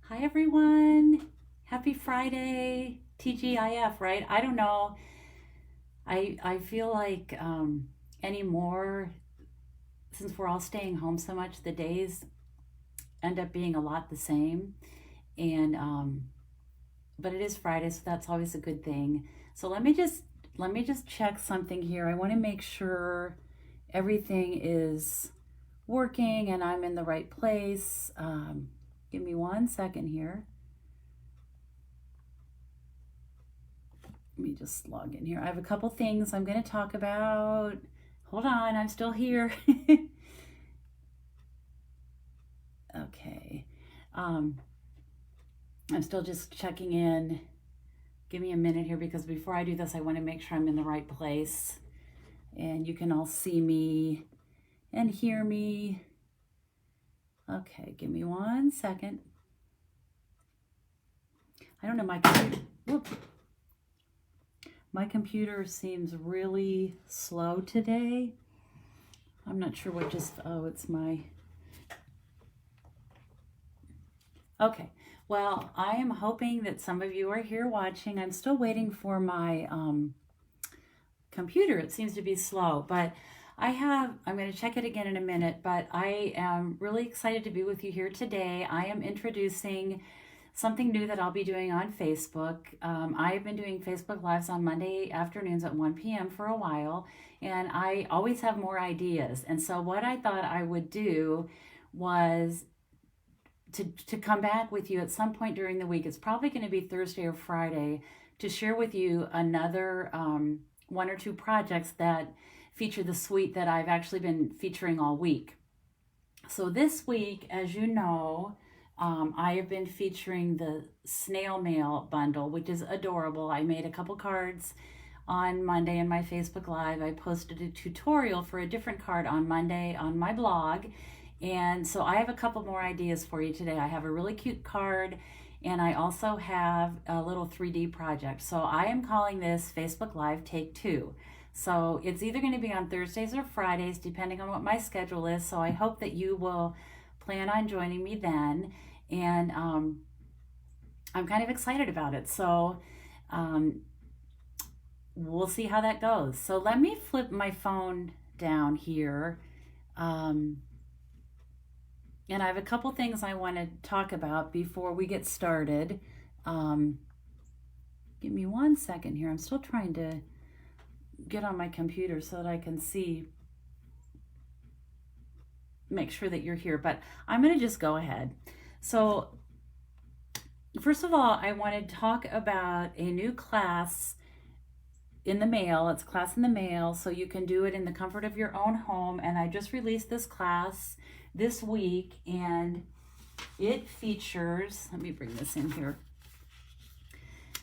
Hi everyone. Happy Friday. TGIF, right? I don't know. I feel like anymore, since we're all staying home so much, the days end up being a lot the same. And but it is Friday, so that's always a good thing. So let me just check something here. I want to make sure everything is working and I'm in the right place. Give me 1 second here. Let me just log in here. I have a couple things I'm going to talk about. Hold on, I'm still here. Okay. Um, I'm still just checking in. Give me a minute here because before I do this, I want to make sure I'm in the right place and you can all see me and hear me. Okay, give me 1 second. I don't know, my computer seems really slow today. I'm not sure what it's my. Okay, well, I am hoping that some of you are here watching. I'm still waiting for my computer. It seems to be slow, but I'm going to check it again in a minute, but I am really excited to be with you here today. I am introducing something new that I'll be doing on Facebook. I've been doing Facebook Lives on Monday afternoons at 1 p.m. for a while, and I always have more ideas. And so what I thought I would do was to come back with you at some point during the week. It's probably going to be Thursday or Friday to share with you another one or two projects that feature the suite that I've actually been featuring all week. So this week, as you know, I have been featuring the Snail Mail bundle, which is adorable. I made a couple cards on Monday in my Facebook Live. I posted a tutorial for a different card on Monday on my blog. And so I have a couple more ideas for you today. I have a really cute card and I also have a little 3D project. So I am calling this Facebook Live Take 2. So it's either going to be on Thursdays or Fridays, depending on what my schedule is. So I hope that you will plan on joining me then. And I'm kind of excited about it. So we'll see how that goes. So let me flip my phone down here. And I have a couple things I want to talk about before we get started. Give me 1 second here. I'm still trying to get on my computer so that I can make sure that you're here, but I'm going to just go ahead. So first of all, I want to talk about a new class in the mail. It's class in the mail, so you can do it in the comfort of your own home. And I just released this class this week, and it features, let me bring this in here,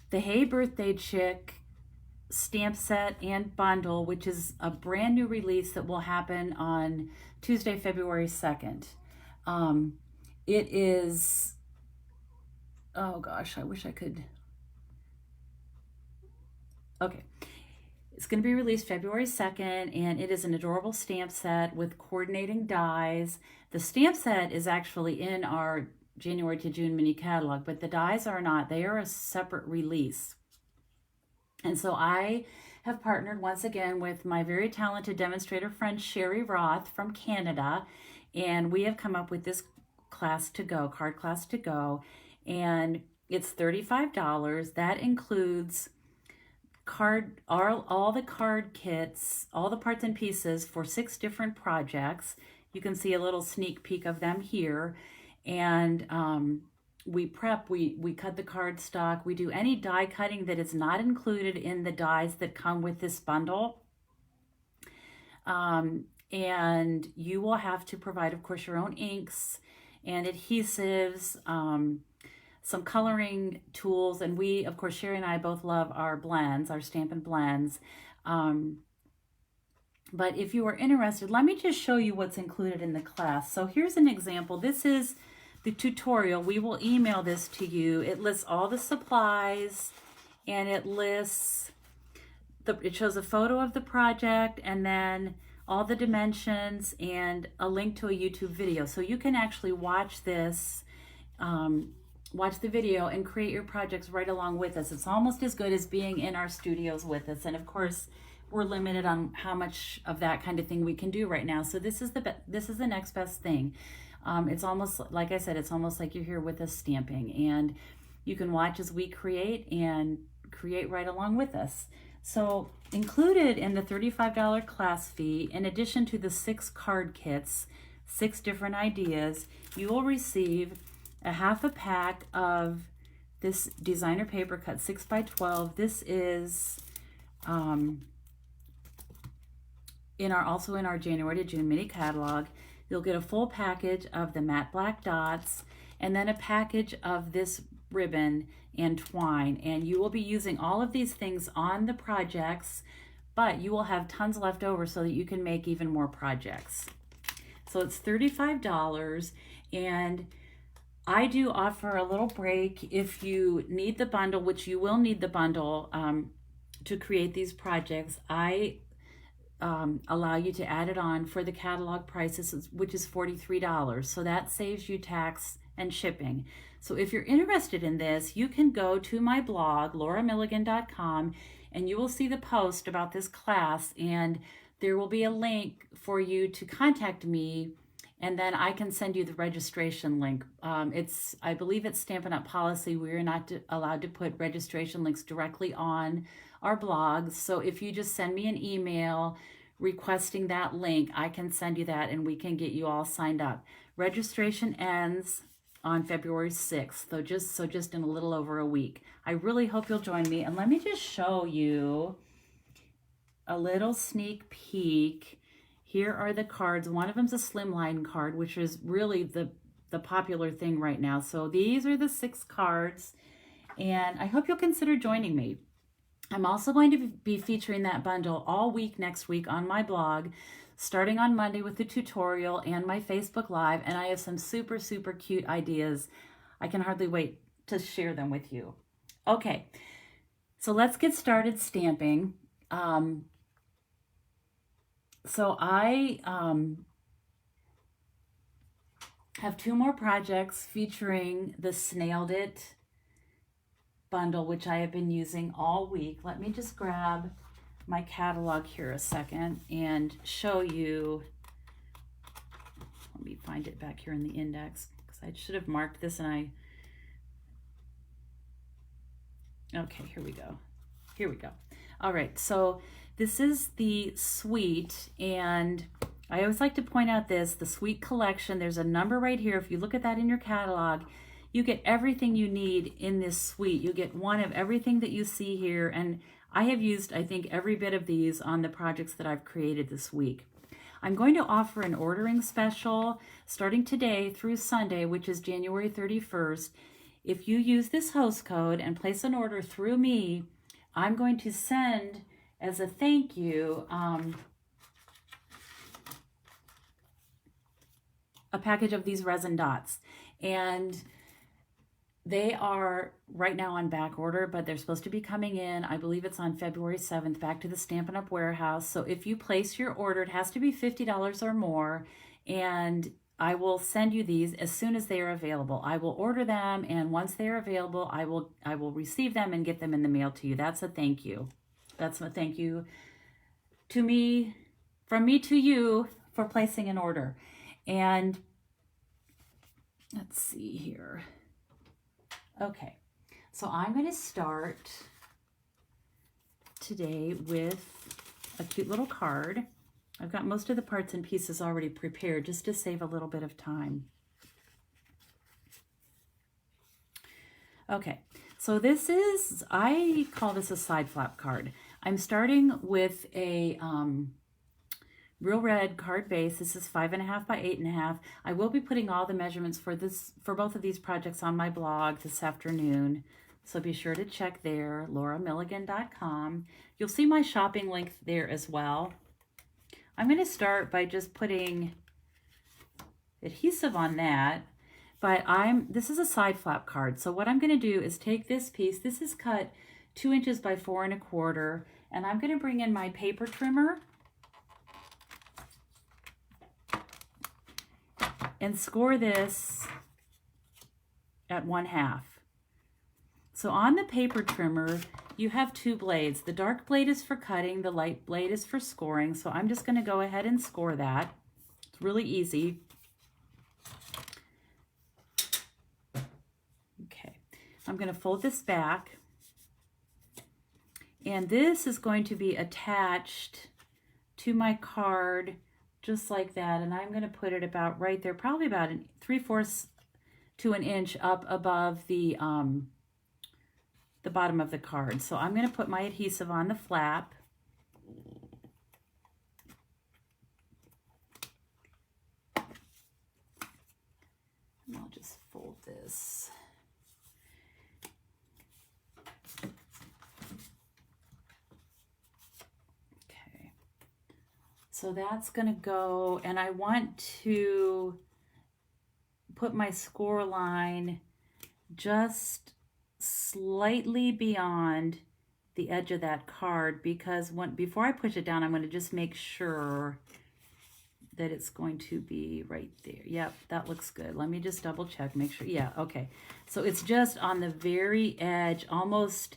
the Hey Birthday Chick stamp set and bundle, which is a brand new release that will happen on Tuesday, February 2nd. It is, oh gosh, I wish I could. Okay. It's going to be released February 2nd, and it is an adorable stamp set with coordinating dies. The stamp set is actually in our January to June mini catalog, but the dies are not. They are a separate release. And so I have partnered once again with my very talented demonstrator friend Sherry Roth from Canada, and we have come up with this class to go, card class to go, and it's $35. That includes all the card kits, all the parts and pieces for 6 different projects. You can see a little sneak peek of them here. And we cut the card stock. We do any die cutting that is not included in the dies that come with this bundle. And you will have to provide, of course, your own inks and adhesives, some coloring tools, and we, of course, Sherry and I both love our blends, our Stampin' Blends. But if you are interested, let me just show you what's included in the class. So here's an example. This is the tutorial. We will email this to you. It lists all the supplies, and it shows a photo of the project, and then all the dimensions, and a link to a YouTube video. So you can actually watch this watch the video and create your projects right along with us. It's almost as good as being in our studios with us. And of course, we're limited on how much of that kind of thing we can do right now. So this is the next best thing. It's almost, like I said, it's almost like you're here with us stamping, and you can watch as we create and create right along with us. So included in the $35 class fee, in addition to the 6 card kits, 6 different ideas, you will receive a half a pack of this designer paper cut 6x12. This is also in our January to June mini catalog. You'll get a full package of the matte black dots, and then a package of this ribbon and twine. And you will be using all of these things on the projects, but you will have tons left over so that you can make even more projects. So it's $35, and I do offer a little break if you need the bundle, which you will need the bundle to create these projects. I allow you to add it on for the catalog prices, which is $43. So that saves you tax and shipping. So if you're interested in this, you can go to my blog, lauramilligan.com, and you will see the post about this class, and there will be a link for you to contact me, and then I can send you the registration link. I believe it's Stampin' Up! Policy. We're not allowed to put registration links directly on our blogs. So if you just send me an email requesting that link, I can send you that and we can get you all signed up. Registration ends on February 6th, so just in a little over a week. I really hope you'll join me. And let me just show you a little sneak peek. Here are the cards. One of them's a slimline card, which is really the popular thing right now. So these are the 6 cards, and I hope you'll consider joining me. I'm also going to be featuring that bundle all week next week on my blog, starting on Monday with the tutorial and my Facebook Live, and I have some super, super cute ideas. I can hardly wait to share them with you. Okay, so let's get started stamping. So I have 2 more projects featuring the Snailed It bundle, which I have been using all week. Let me just grab my catalog here a second and show you. Let me find it back here in the index, because I should have marked this, and okay, here we go. Here we go. All right, so this is the suite, and I always like to point out the suite collection. There's a number right here. If you look at that in your catalog, you get everything you need in this suite. You get one of everything that you see here, and I have used, I think, every bit of these on the projects that I've created this week. I'm going to offer an ordering special starting today through Sunday, which is January 31st. If you use this host code and place an order through me, I'm going to send, as a thank you, a package of these resin dots. And they are right now on back order, but they're supposed to be coming in, I believe it's on February 7th, back to the Stampin' Up! Warehouse. So if you place your order, it has to be $50 or more, and I will send you these as soon as they are available. I will order them, and once they are available, I will receive them and get them in the mail to you. That's a thank you. That's a thank you to me, from me to you, for placing an order. And let's see here. Okay, so I'm going to start today with a cute little card. I've got most of the parts and pieces already prepared just to save a little bit of time. Okay, so this is, I call this a side flap card. I'm starting with a Real Red card base. This is 5.5 by 8.5. I will be putting all the measurements for both of these projects on my blog this afternoon, so be sure to check there, lauramilligan.com. You'll see my shopping link there as well. I'm going to start by just putting adhesive on that, but this is a side flap card. So what I'm going to do is take this piece. This is cut 2 inches by 4.25, and I'm going to bring in my paper trimmer and score this at 1/2. So on the paper trimmer, you have 2 blades. The dark blade is for cutting, the light blade is for scoring. So I'm just going to go ahead and score that. It's really easy. Okay, I'm going to fold this back. And this is going to be attached to my card just like that. And I'm going to put it about right there, probably about 3/4 to an inch up above the bottom of the card. So I'm going to put my adhesive on the flap. And I'll just fold this. Okay. So that's going to go, and I want to put my score line just slightly beyond the edge of that card, because before I push it down, I'm going to just make sure that it's going to be right there. Yep, that looks good. Let me just double check, make sure. Yeah, okay. So it's just on the very edge, almost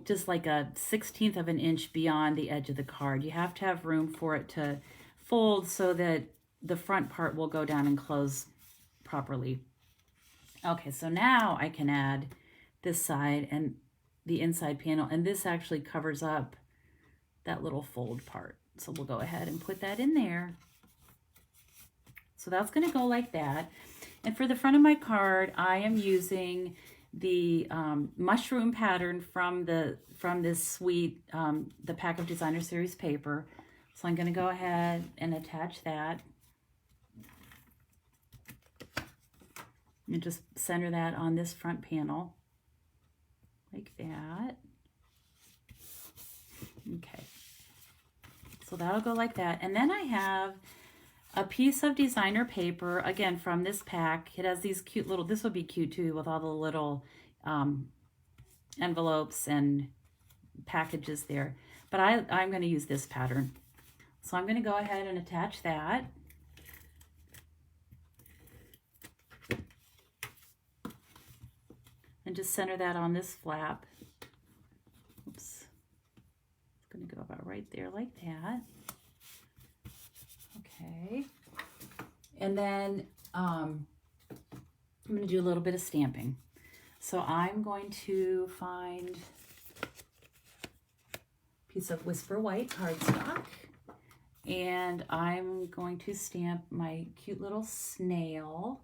just like a 1/16 of an inch beyond the edge of the card. You have to have room for it to fold so that the front part will go down and close properly. Okay, so now I can add this side and the inside panel, and this actually covers up that little fold part. So we'll go ahead and put that in there. So that's going to go like that. And for the front of my card, I am using the mushroom pattern from this suite, the Pack of Designer Series paper. So I'm going to go ahead and attach that. And just center that on this front panel, like that. Okay, so that'll go like that. And then I have a piece of designer paper, again, from this pack. It has these cute little, this would be cute too, with all the little envelopes and packages there. But I'm going to use this pattern. So I'm going to go ahead and attach that. And just center that on this flap. Oops. It's going to go about right there like that. Okay. And then I'm going to do a little bit of stamping. So I'm going to find a piece of Whisper White cardstock. And I'm going to stamp my cute little snail.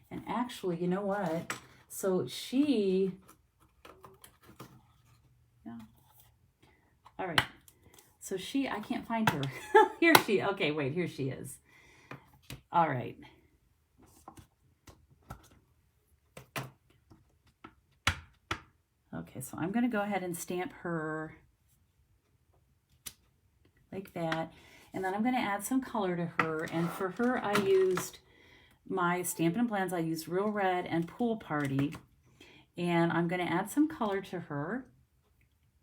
And actually, you know what? So she, yeah. All right. So she, I can't find her. Here she, okay, wait, here she is. All right. Okay, so I'm going to go ahead and stamp her like that. And then I'm going to add some color to her. And for her, I used my Stampin' Blends. I used Real Red and Pool Party. And I'm going to add some color to her.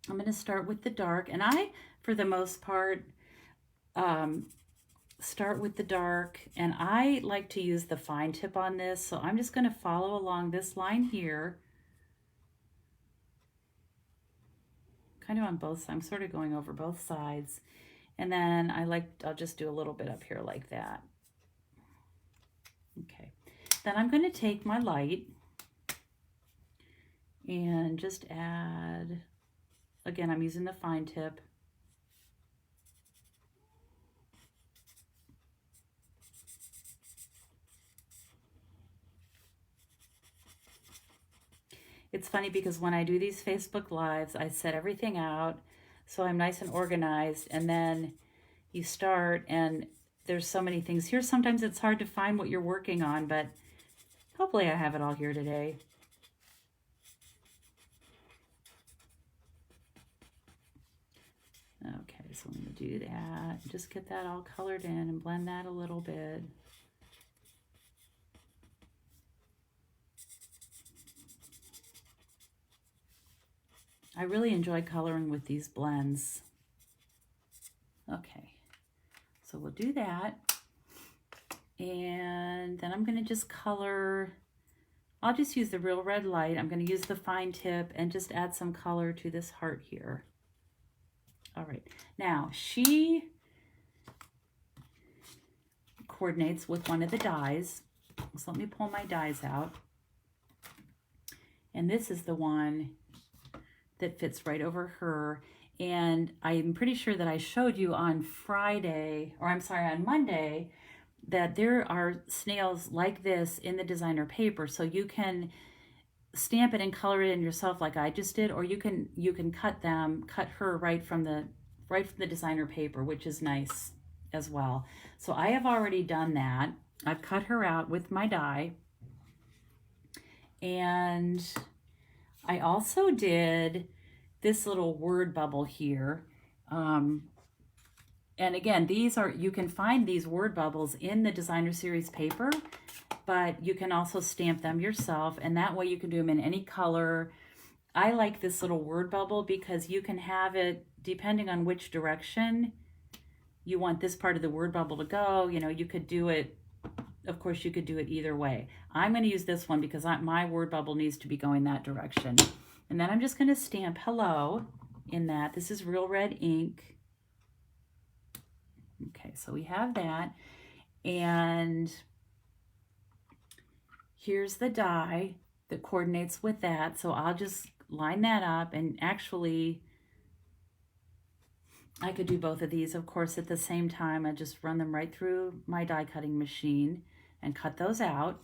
I'm going to start with the dark. And I, for the most part, start with the dark. And I like to use the fine tip on this. So I'm just going to follow along this line here. Kind of on both sides. I'm sort of going over both sides. And then I'll just do a little bit up here like that. Okay, then I'm going to take my light and just add, again, I'm using the fine tip. It's funny because when I do these Facebook Lives, I set everything out so I'm nice and organized, and then you start and there's so many things here. Sometimes it's hard to find what you're working on, but hopefully I have it all here today. Okay, so I'm going to do that. Just get that all colored in and blend that a little bit. I really enjoy coloring with these blends. Okay, so we'll do that. And then I'm going to just color, I'll just use the Real Red Light. I'm going to use the fine tip and just add some color to this heart here. All right, now she coordinates with one of the dies. So let me pull my dies out. And this is the one that fits right over her. And I'm pretty sure that I showed you on Friday, or I'm sorry, on Monday, that there are snails like this in the designer paper. So you can stamp it and color it in yourself like I just did, or you can cut her right from the designer paper, which is nice as well. So I have already done that. I've cut her out with my die. And I also did this little word bubble here. And again, you can find these word bubbles in the designer series paper, but you can also stamp them yourself, and that way you can do them in any color. I like this little word bubble because you can have it depending on which direction you want this part of the word bubble to go. You know, you could do it, of course, you could do it either way. I'm going to use this one because my word bubble needs to be going that direction. And then I'm just going to stamp hello in that. This is Real Red ink. Okay, so we have that. And here's the die that coordinates with that. So I'll just line that up, and actually I could do both of these, of course, at the same time. I just run them right through my die cutting machine and cut those out.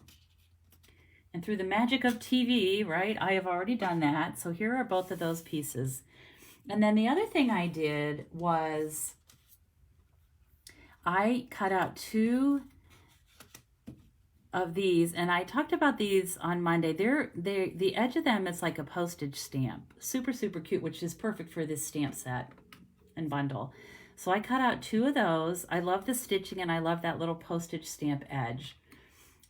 And through the magic of TV, right, I have already done that. So here are both of those pieces. And then the other thing I did was I cut out 2 of these, and I talked about these on Monday. The edge of them is like a postage stamp. Super, super cute, which is perfect for this stamp set and bundle. So I cut out 2 of those. I love the stitching, and I love that little postage stamp edge.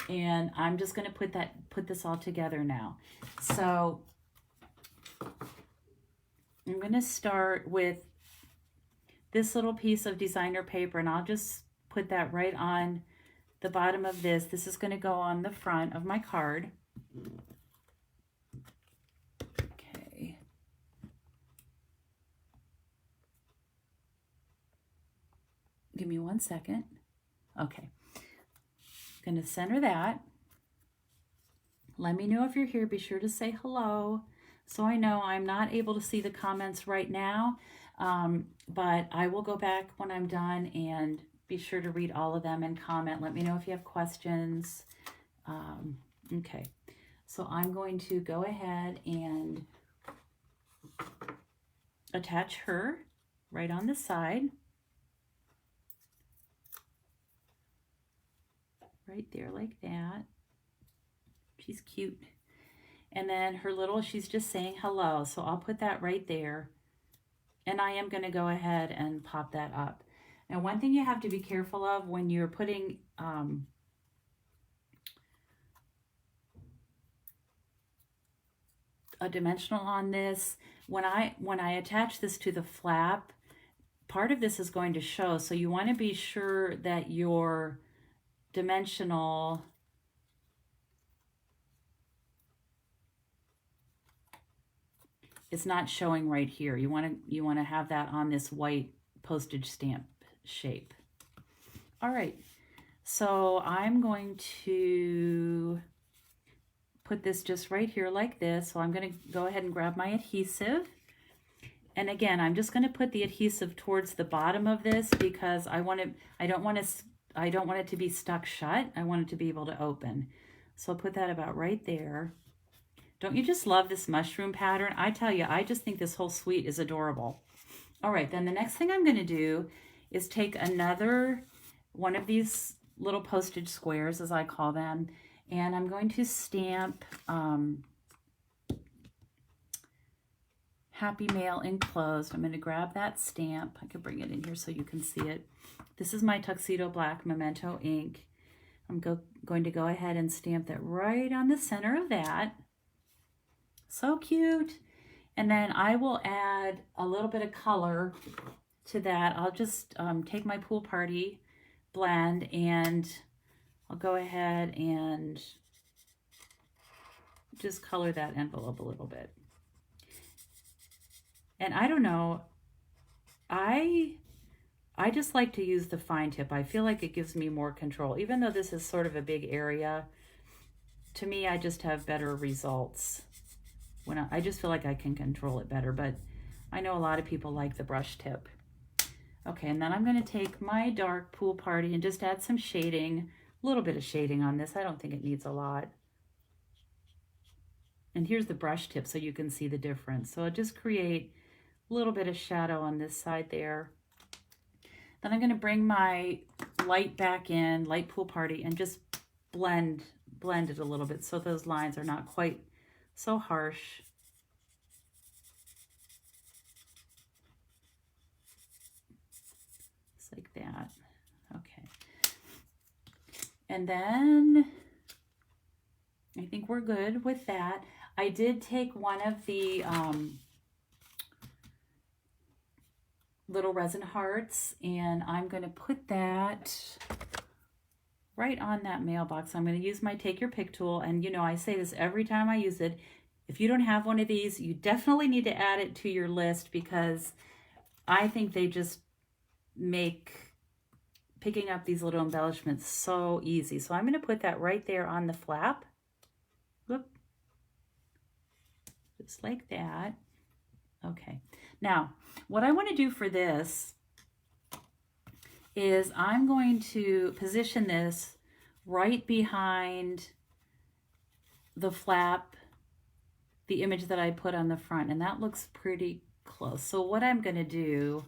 And I'm just going to put this all together now. So I'm going to start with this little piece of designer paper, and I'll just put that right on the bottom of this. This is going to go on the front of my card. Okay. Give me 1 second. Okay. I'm going to center that. Let me know if you're here. Be sure to say hello, so I know. I'm not able to see the comments right now, but I will go back when I'm done and be sure to read all of them and comment. Let me know if you have questions. Okay, so I'm going to go ahead and attach her right on the side. Right there like that. She's cute. And then her little, she's just saying hello. So I'll put that right there. And I am going to go ahead and pop that up. Now, one thing you have to be careful of when you're putting a dimensional on this, when I attach this to the flap, part of this is going to show. So you want to be sure that your dimensional is not showing right here. You want to have that on this white postage stamp shape. All right, so I'm going to put this just right here like this. So I'm going to go ahead and grab my adhesive. And again, I'm just going to put the adhesive towards the bottom of this because I don't want it to be stuck shut. I want it to be able to open. So I'll put that about right there. Don't you just love this mushroom pattern? I tell you, I just think this whole suite is adorable. All right, then the next thing I'm going to do is take another one of these little postage squares, as I call them, and I'm going to stamp Happy Mail enclosed. I'm going to grab that stamp. I could bring it in here so you can see it. This is my Tuxedo Black Memento ink. I'm going to go ahead and stamp that right on the center of that. So cute. And then I will add a little bit of color to that. I'll just take my Pool Party blend and I'll go ahead and just color that envelope a little bit. And I don't know, I just like to use the fine tip. I feel like it gives me more control. Even though this is sort of a big area, to me, I just have better results. When I just feel like I can control it better, but I know a lot of people like the brush tip. Okay, and then I'm gonna take my dark Pool Party and just add some shading, a little bit of shading on this. I don't think it needs a lot. And here's the brush tip so you can see the difference. So I'll just create a little bit of shadow on this side there. Then I'm going to bring my light back in, light Pool Party, and just blend it a little bit so those lines are not quite so harsh. Just like that. Okay. And then I think we're good with that. I did take one of the little resin hearts, and I'm going to put that right on that mailbox. I'm going to use my Take Your Pick tool, and you know, I say this every time I use it. If you don't have one of these, you definitely need to add it to your list, because I think they just make picking up these little embellishments so easy. So I'm going to put that right there on the flap. Whoop. Just like that. Okay. Now, what I want to do for this is I'm going to position this right behind the flap, the image that I put on the front, and that looks pretty close. So what I'm going to do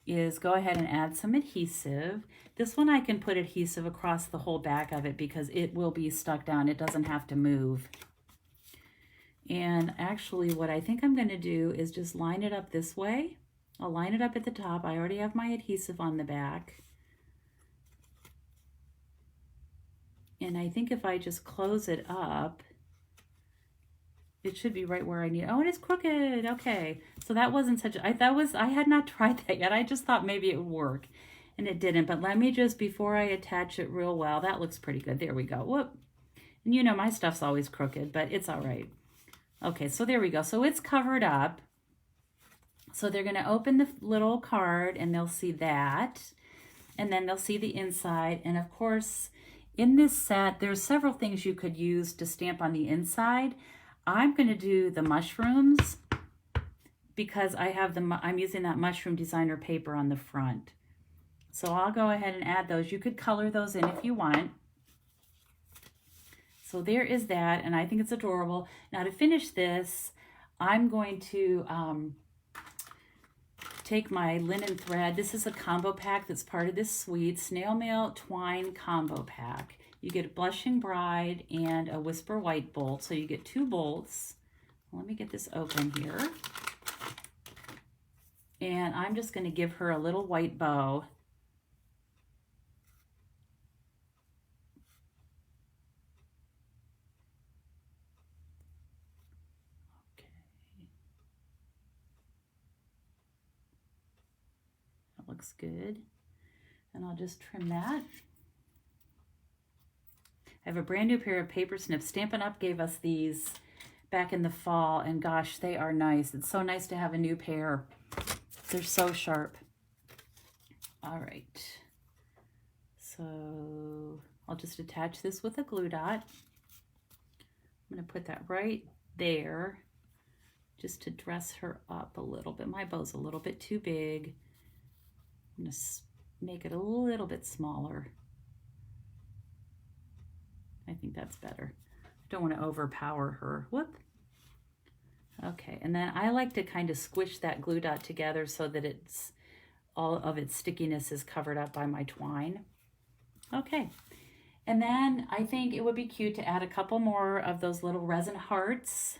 is go ahead and add some adhesive. This one I can put adhesive across the whole back of it because it will be stuck down. It doesn't have to move. And actually what I think I'm going to do is just line it up this way. I'll line it up at the top. I already have my adhesive on the back. And I think if I just close it up, it should be right where I need it. Oh, it is crooked. Okay. So that wasn't such a, I had not tried that yet. I just thought maybe it would work, and it didn't. But let me just, before I attach it real well, that looks pretty good. There we go. Whoop. And you know, my stuff's always crooked, but it's all right. Okay, so there we go. So it's covered up. So they're going to open the little card and they'll see that. And then they'll see the inside. And of course, in this set, there's several things you could use to stamp on the inside. I'm going to do the mushrooms because I'm using that mushroom designer paper on the front. So I'll go ahead and add those. You could color those in if you want. So there is that, and I think it's adorable. Now to finish this, I'm going to take my linen thread. This is a combo pack that's part of this sweet Snail Mail Twine combo pack. You get a Blushing Bride and a Whisper White bolt. So you get 2 bolts. Let me get this open here. And I'm just going to give her a little white bow. Looks good. And I'll just trim that. I have a brand new pair of paper snips. Stampin' Up! Gave us these back in the fall, and gosh, they are nice. It's so nice to have a new pair. They're so sharp. All right. So I'll just attach this with a glue dot. I'm going to put that right there just to dress her up a little bit. My bow's a little bit too big. I'm going to make it a little bit smaller. I think that's better. I don't want to overpower her. Whoop. Okay, and then I like to kind of squish that glue dot together so that it's all of its stickiness is covered up by my twine. Okay, and then I think it would be cute to add a couple more of those little resin hearts.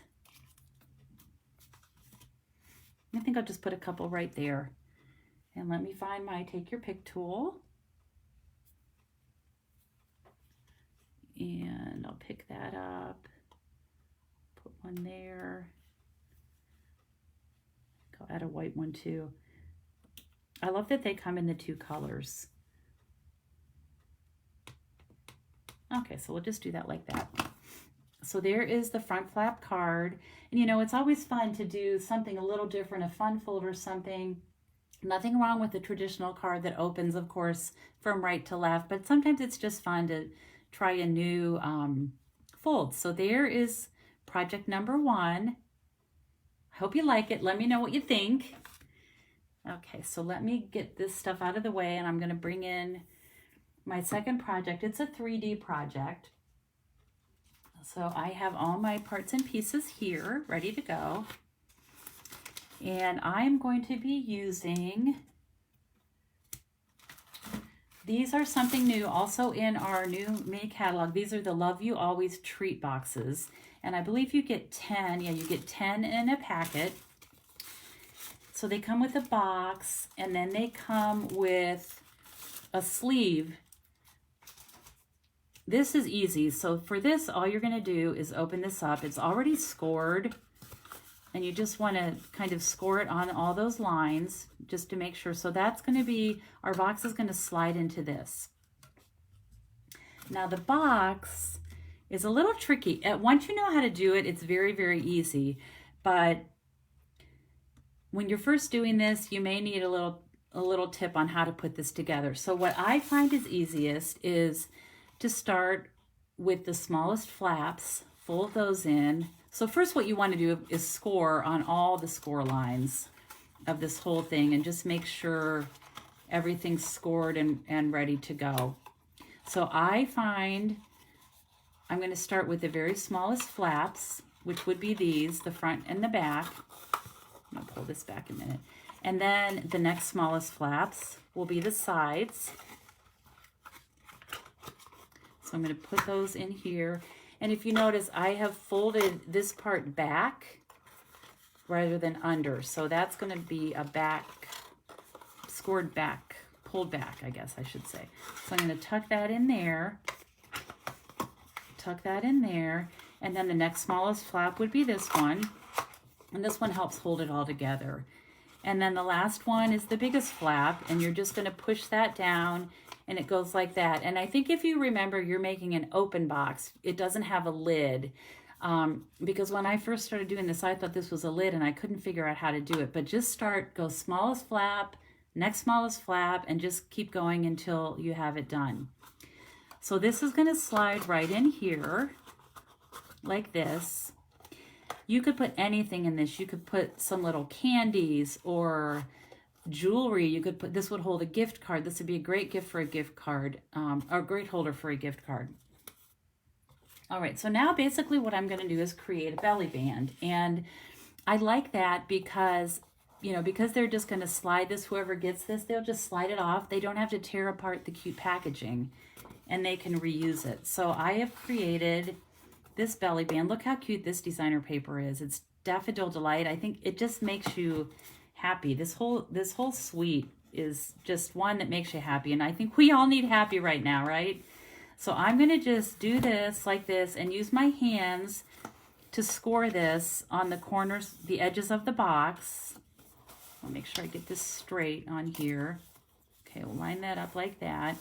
I think I'll just put a couple right there. And let me find my Take Your Pick tool. And I'll pick that up. Put one there. I'll add a white one too. I love that they come in the two colors. Okay, so we'll just do that like that. So there is the front flap card. And you know, it's always fun to do something a little different, a fun fold or something. Nothing wrong with the traditional card that opens, of course, from right to left, but sometimes it's just fun to try a new fold. So there is project number 1. I hope you like it. Let me know what you think. Okay, so let me get this stuff out of the way, and I'm going to bring in my second project. It's a 3D project. So I have all my parts and pieces here ready to go. And I'm going to be using, these are something new also in our new mini catalog. These are the Love You Always treat boxes. And I believe you get 10. Yeah, you get 10 in a packet. So they come with a box, and then they come with a sleeve. This is easy. So for this, all you're going to do is open this up. It's already scored, and you just want to kind of score it on all those lines just to make sure. So that's going to be, our box is going to slide into this. Now the box is a little tricky. Once you know how to do it, it's very, very easy. But when you're first doing this, you may need a little tip on how to put this together. So what I find is easiest is to start with the smallest flaps, fold those in. So first what you want to do is score on all the score lines of this whole thing and just make sure everything's scored and ready to go. So I find I'm going to start with the very smallest flaps, which would be these, the front and the back. I'm going to pull this back a minute. And then the next smallest flaps will be the sides. So I'm going to put those in here. And if you notice, I have folded this part back rather than under. So that's going to be a back, scored back, pulled back, I guess I should say. So I'm going to tuck that in there. Tuck that in there. And then the next smallest flap would be this one. And this one helps hold it all together. And then the last one is the biggest flap, and you're just going to push that down, and it goes like that. And I think if you remember, you're making an open box. It doesn't have a lid. Because when I first started doing this, I thought this was a lid, and I couldn't figure out how to do it. But just go smallest flap, next smallest flap, and just keep going until you have it done. So this is going to slide right in here, like this. You could put anything in this. You could put some little candies or jewelry. You could put, this would hold a gift card. This would be a great gift for a gift card, or a great holder for a gift card. All right, so now basically what I'm going to do is create a belly band. And I like that because, you know, because they're just going to slide this, whoever gets this, they'll just slide it off. They don't have to tear apart the cute packaging, and they can reuse it. So I have created this belly band. Look how cute this designer paper is. It's Daffodil Delight. I think it just makes you happy. This whole suite is just one that makes you happy. And I think we all need happy right now, right? So I'm going to just do this like this and use my hands to score this on the corners, the edges of the box. I'll make sure I get this straight on here. Okay, we'll line that up like that.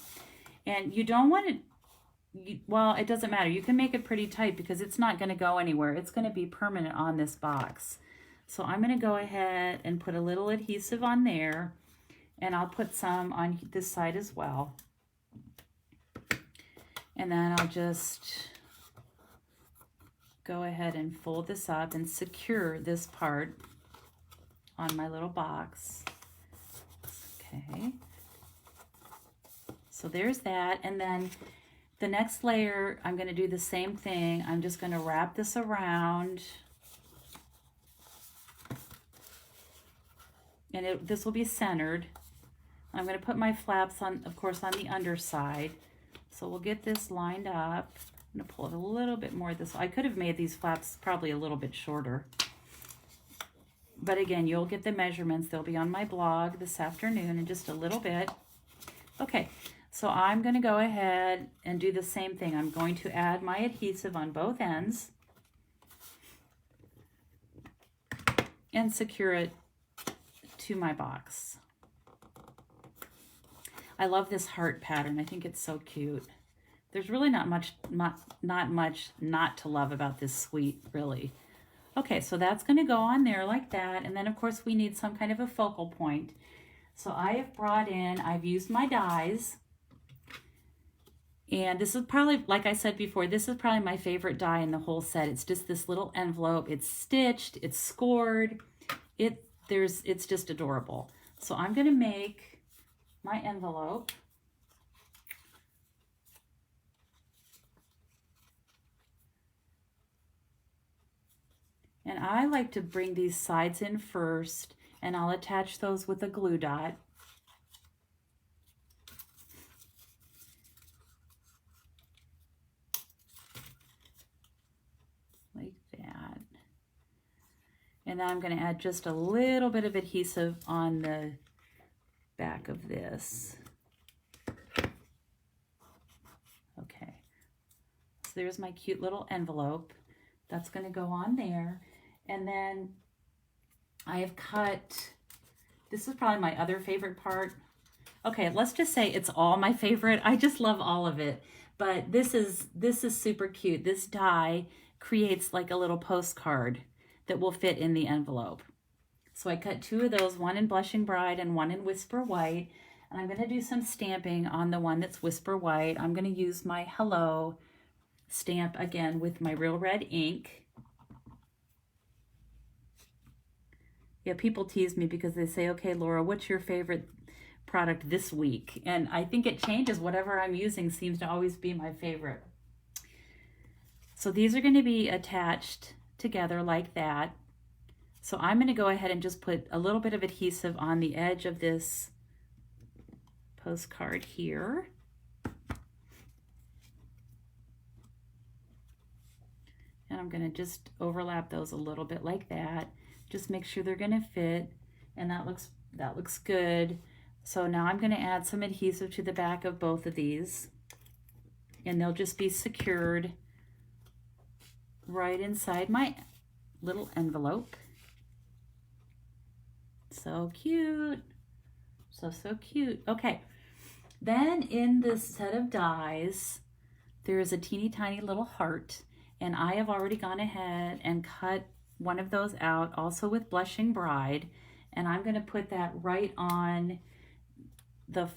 And you don't want it, well, it doesn't matter. You can make it pretty tight because it's not going to go anywhere. It's going to be permanent on this box. So I'm going to go ahead and put a little adhesive on there, and I'll put some on this side as well. And then I'll just go ahead and fold this up and secure this part on my little box. Okay. So there's that. And then the next layer, I'm going to do the same thing. I'm just going to wrap this around. And this will be centered. I'm going to put my flaps on, of course, on the underside. So we'll get this lined up. I'm going to pull it a little bit more this way. I could have made these flaps probably a little bit shorter. But again, you'll get the measurements. They'll be on my blog this afternoon in just a little bit. Okay, so I'm going to go ahead and do the same thing. I'm going to add my adhesive on both ends and secure it to my box. I love this heart pattern. I think it's so cute. There's really not much not to love about this suite, really. Okay, so that's going to go on there like that. And then, of course, we need some kind of a focal point. So I have brought in, I've used my dies. And this is probably, like I said before, this is probably my favorite die in the whole set. It's just this little envelope. It's stitched, it's scored. It's just adorable. So I'm going to make my envelope. And I like to bring these sides in first, and I'll attach those with a glue dot. Like that. And then I'm going to add just a little bit of adhesive on the back of this. Okay. So there's my cute little envelope. That's going to go on there. And then I have cut, this is probably my other favorite part. Okay, let's just say it's all my favorite. I just love all of it. But this is super cute. This die creates like a little postcard that will fit in the envelope. So I cut 2 of those, one in Blushing Bride and one in Whisper White. And I'm going to do some stamping on the one that's Whisper White. I'm going to use my Hello stamp again with my Real Red ink. Yeah, people tease me because they say, okay, Laura, what's your favorite product this week? And I think it changes. Whatever I'm using seems to always be my favorite. So these are going to be attached together like that. So I'm going to go ahead and just put a little bit of adhesive on the edge of this postcard here. And I'm going to just overlap those a little bit like that. Just make sure they're going to fit, and that looks good. So now I'm going to add some adhesive to the back of both of these, and they'll just be secured right inside my little envelope. So cute. So cute. Okay. Then in this set of dies, there is a teeny tiny little heart, and I have already gone ahead and cut one of those out, also with Blushing Bride, and I'm going to put that right on the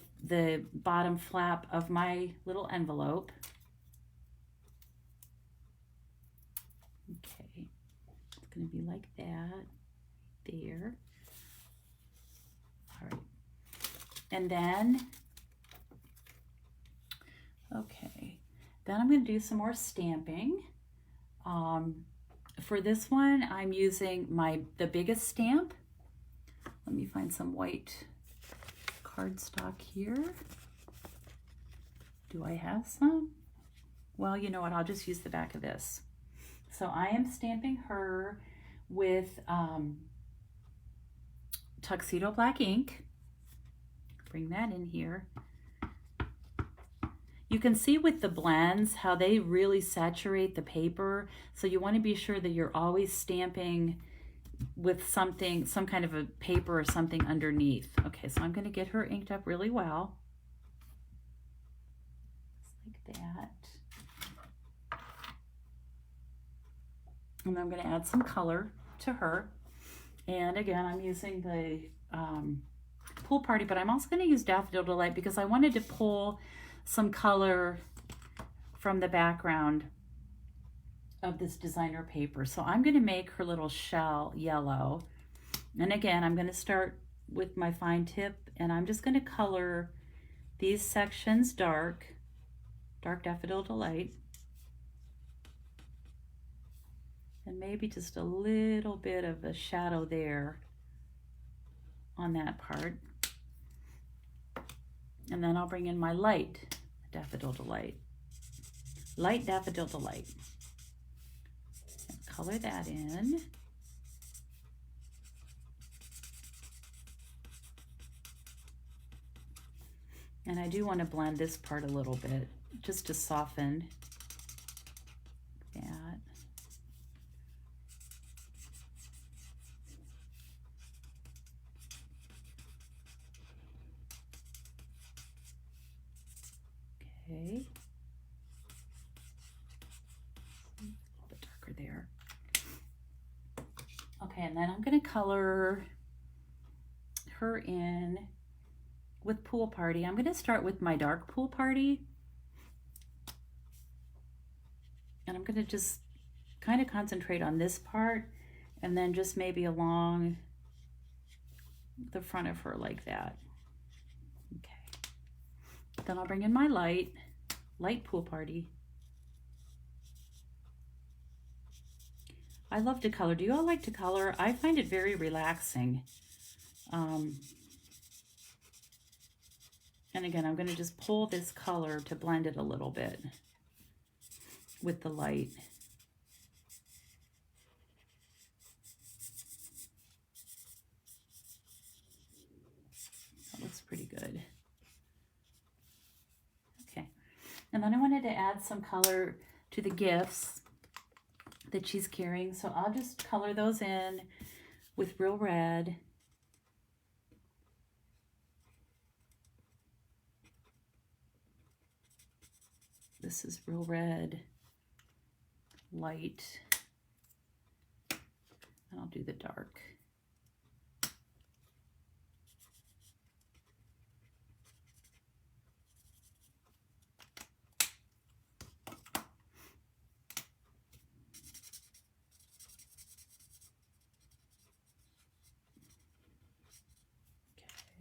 bottom flap of my little envelope. Okay, it's going to be like that there. All right, and then okay, then I'm going to do some more stamping. For this one, I'm using the biggest stamp. Let me find some white cardstock here. Do I have some? Well, you know what? I'll just use the back of this. So I am stamping her with Tuxedo Black ink. Bring that in here. You can see with the blends how they really saturate the paper. So you want to be sure that you're always stamping with some kind of a paper or something underneath. Okay, so I'm going to get her inked up really well. Just like that. And I'm going to add some color to her. And again, I'm using the Pool Party, but I'm also going to use Daffodil Delight because I wanted to pull some color from the background of this designer paper. So I'm going to make her little shell yellow. And again, I'm going to start with my fine tip, and I'm just going to color these sections dark Daffodil Delight. And maybe just a little bit of a shadow there on that part. And then I'll bring in my light Daffodil Delight. Light Daffodil Delight. And color that in. And I do want to blend this part a little bit, just to soften that. Okay. A little bit darker there. Okay, and then I'm going to color her in with Pool Party. I'm going to start with my dark Pool Party. And I'm going to just kind of concentrate on this part and then just maybe along the front of her like that. Okay. Then I'll bring in my light Pool Party. I love to color. Do you all like to color? I find it very relaxing. And again, I'm going to just pull this color to blend it a little bit with the light. That looks pretty good. Okay. And then I wanted to add some color to the gifts that she's carrying. So I'll just color those in with Real Red. This is Real Red Light. And I'll do the dark.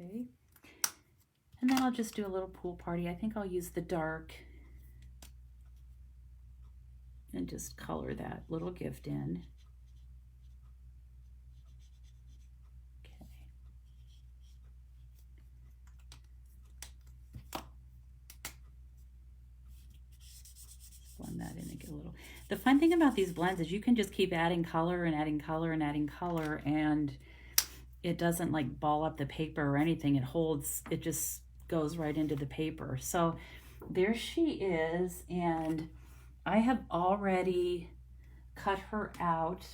Okay. And then I'll just do a little Pool Party. I think I'll use the dark and just color that little gift in. Okay. Blend that in and get a little. The fun thing about these blends is you can just keep adding color and adding color and adding color, and it doesn't like ball up the paper or anything. It holds, it just goes right into the paper. So there she is, and I have already cut her out,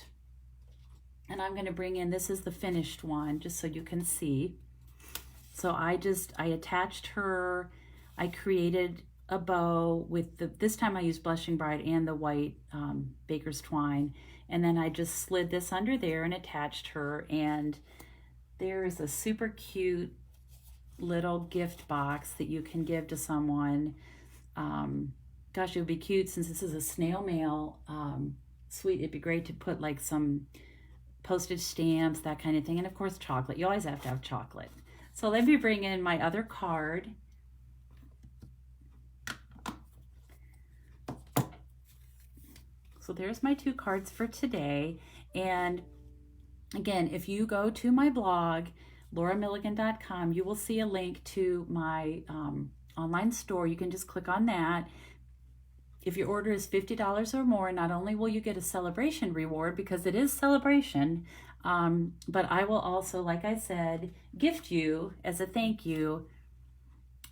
and I'm going to bring in, this is the finished one, just so you can see. So I attached her, I created a bow with this time I used Blushing Bride and the white baker's twine, and then I just slid this under there and attached her, and there is a super cute little gift box that you can give to someone. Gosh, it would be cute since this is a snail mail suite. It'd be great to put like some postage stamps, that kind of thing. And of course, chocolate. You always have to have chocolate. So let me bring in my other card. So there's my 2 cards for today. And again, if you go to my blog, lauramilligan.com, you will see a link to my online store. You can just click on that. If your order is $50 or more, not only will you get a celebration reward, because it is celebration, but I will also, like I said, gift you as a thank you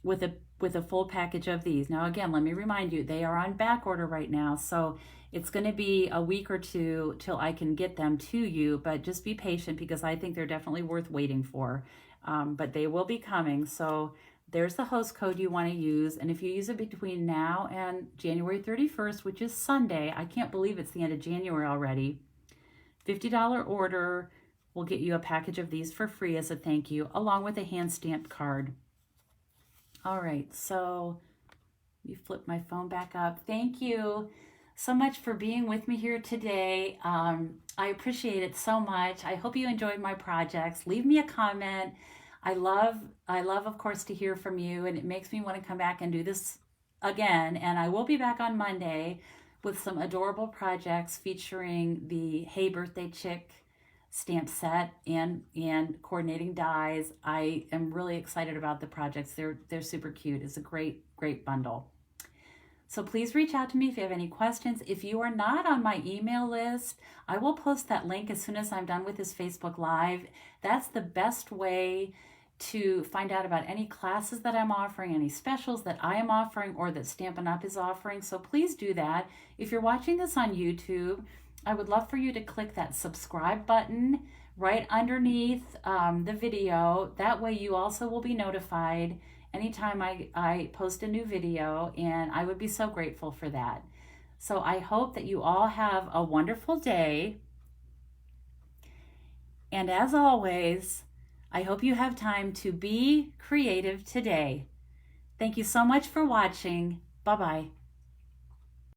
with a full package of these. Now again, let me remind you, they are on back order right now, so it's going to be a week or 2 till I can get them to you, but just be patient because I think they're definitely worth waiting for. But they will be coming. So there's the host code you want to use, and if you use it between now and January 31st, which is Sunday, I can't believe it's the end of January already, $50 order will get you a package of these for free as a thank you, along with a hand-stamped card. All right, so you flip my phone back up. Thank you so much for being with me here today. I appreciate it so much. I hope you enjoyed my projects. Leave me a comment. I love, of course, to hear from you, and it makes me want to come back and do this again. And I will be back on Monday with some adorable projects featuring the Hey Birthday Chick stamp set and coordinating dies. I am really excited about the projects. They're super cute. It's a great bundle. So please reach out to me if you have any questions. If you are not on my email list, I will post that link as soon as I'm done with this Facebook Live. That's the best way to find out about any classes that I'm offering, any specials that I am offering or that Stampin' Up! Is offering. So please do that. If you're watching this on YouTube, I would love for you to click that subscribe button right underneath the video. That way you also will be notified anytime I post a new video, and I would be so grateful for that. So I hope that you all have a wonderful day. And as always, I hope you have time to be creative today. Thank you so much for watching. Bye-bye.